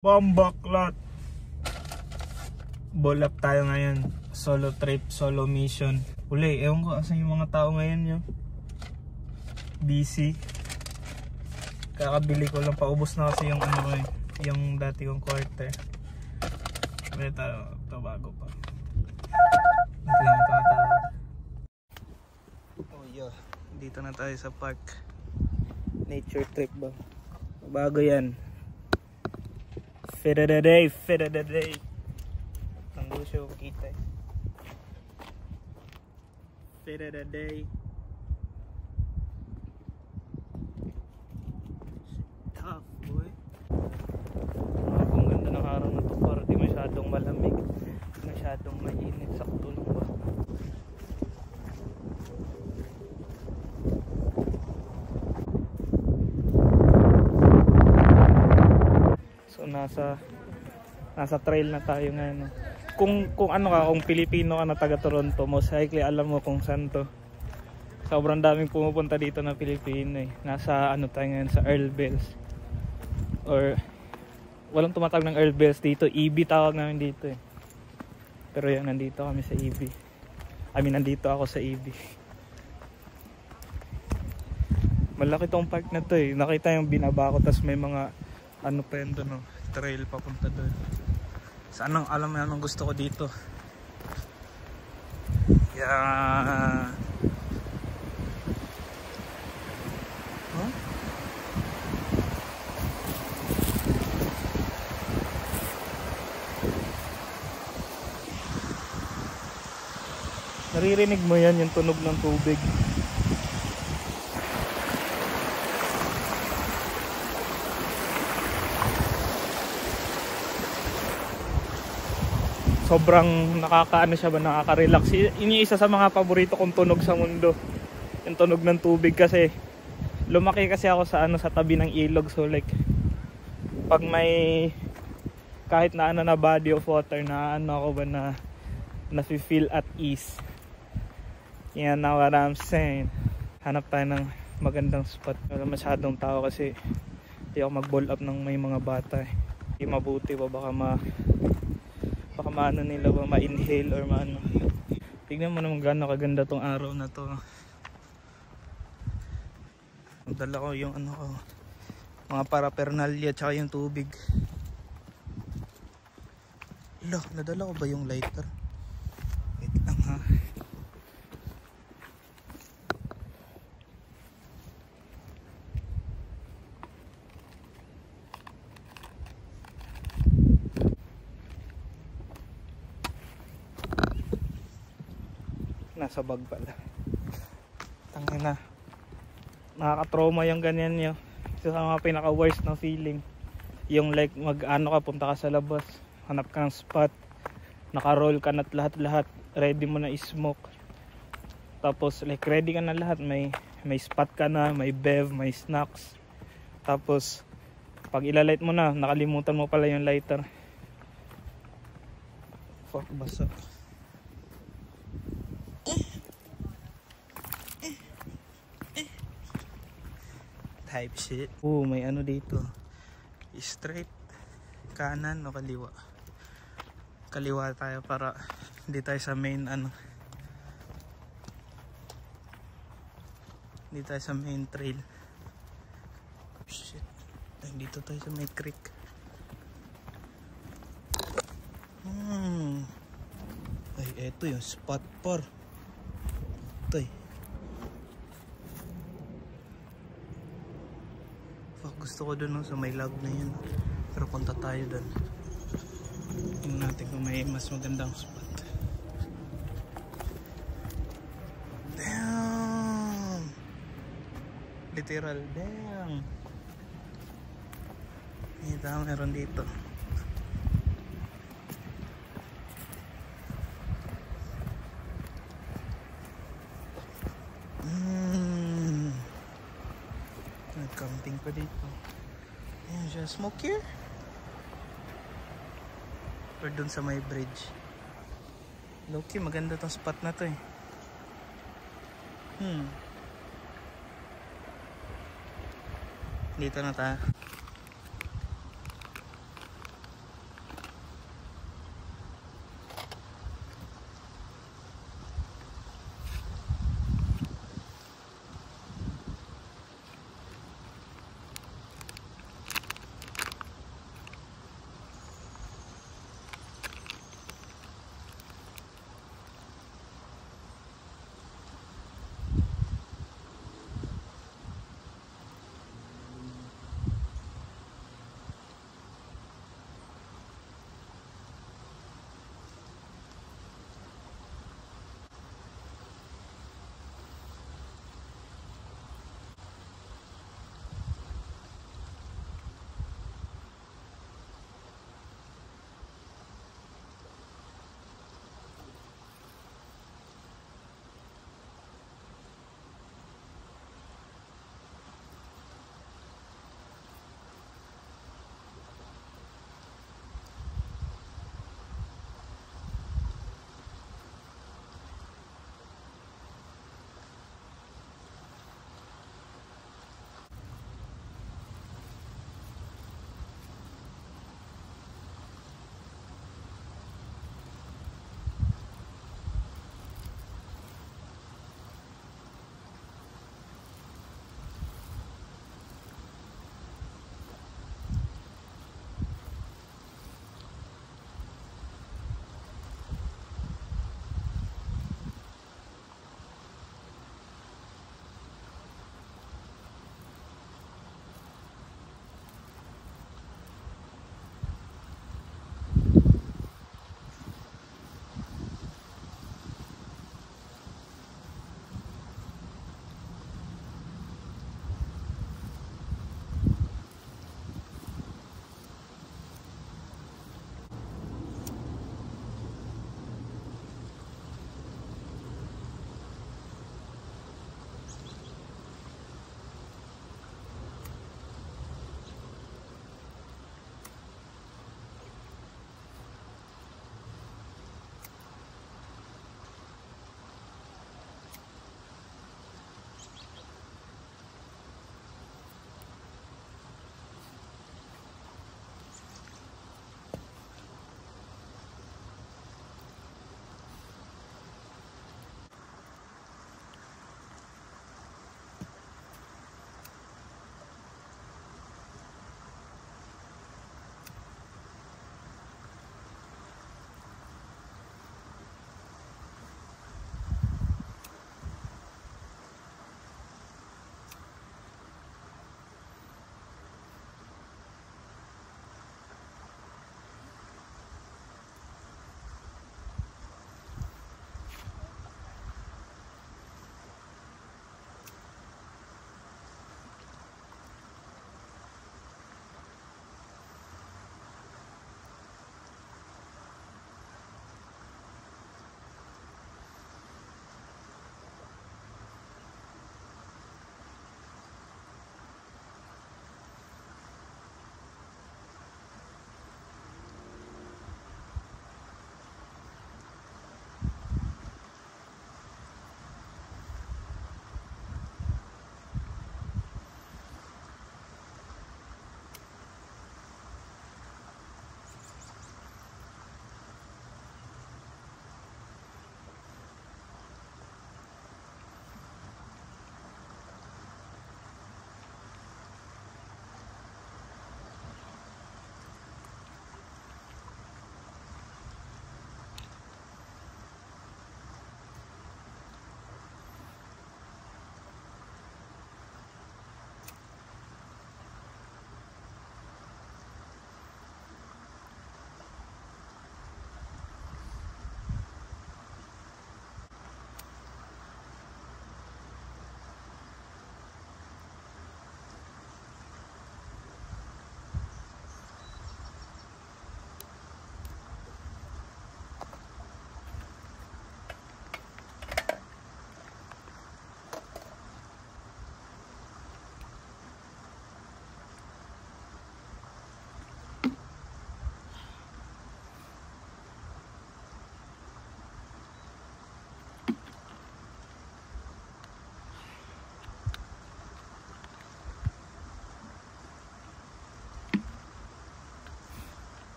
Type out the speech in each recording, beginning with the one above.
Bombaklat. Ball up tayo ngayon. Solo trip, solo mission. Uli, ewan ko asan yung mga tao ngayon nyo. Busy. Kakabili ko lang, paubos na kasi yung ano ko eh, yung dati kong quarter. Pero ito bago pa. Oh yeah, dito na tayo sa park. Nature trip ba? Bago yan. Fit of the day, fit of the day. Nang siya kita eh. Fit of the day. Tough boy. Ang ganda ng araw na to, para di masyadong malamig, di masyadong mainit, sakto lang ba. So nasa trail na tayo ngayon. Kung ano ka, kung Pilipino ka na taga Toronto, most likely alam mo kung saan to. Sobrang daming pumupunta dito na Pilipino eh. Nasa ano tayo ngayon, sa Earl Bells. Or walang tumatawag ng Earl Bells dito, EB tawag namin dito eh. Pero yan, nandito kami sa EB. Nandito ako sa EB. Malaki tong park na to eh. Nakita yung binaba ko, tas may mga ano pa yun doon, no? Trail papunta doon. So alam mo anong gusto ko dito. Yeah. Huh? Naririnig mo yan, yung tunog ng tubig. Sobrang nakakaano siya ba, nakaka-relax. Yun yung isa sa mga paborito kong tunog sa mundo. Yung tunog ng tubig kasi lumaki kasi ako sa sa tabi ng ilog. So like pag may kahit na na body of water na ako ba na feel at ease. Yan na what I'm saying. Hanap tayo ng magandang spot. Wala masyadong tao kasi hindi ako mag-ball up ng may mga bata eh. Hindi mabuti ba, baka maano nila ba, ma-inhale or maano. Tignan mo naman gaano kaganda tong araw na to. Dala ko yung ko, mga paraphernalia tsaka yung tubig. Nadala ko ba yung lighter? Wait lang ha. Nasa bag pala. Tangina. Nakaka-trauma yung ganyan nyo. Isa sa mga pinaka-worst na feeling. Yung like mag-ano ka, punta ka sa labas, hanap ka ng spot, naka-roll ka na't lahat-lahat, ready mo na i-smoke. Tapos like ready ka na lahat, may spot ka na, may bev, may snacks. Tapos pag ilalight mo na, nakalimutan mo pala yung lighter. Fuck, basa. Type shit. May ano dito. Straight. Kanan o kaliwa? Kaliwa tayo para hindi tayo sa main hindi tayo sa main trail. Shit. Dito tayo sa may creek. Ay, eto yung spot par. Ito eh. Gusto ko dun sa may log na yun, pero punta tayo dun. Tingnan natin kung may mas magandang spot. Damn, literal damn. Ito meron dito. Camping pa dito. Ayan siya. Smoke here? Or dun sa may bridge. Low-key, maganda tong spot na to eh. Dito na tayo.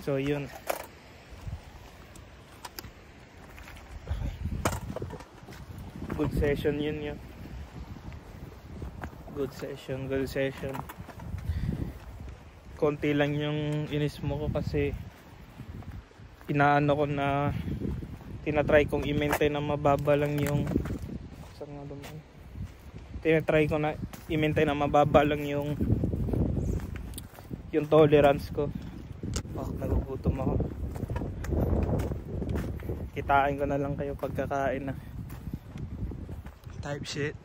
So yun. Good session yun. Good session. Konti lang yung inis mo ko kasi inaano ko na tinatry kong i-maintain na mababa lang yung yung tolerance ko. Nagugutom ako. Kitain ko na lang kayo pagkakain na. Type shit.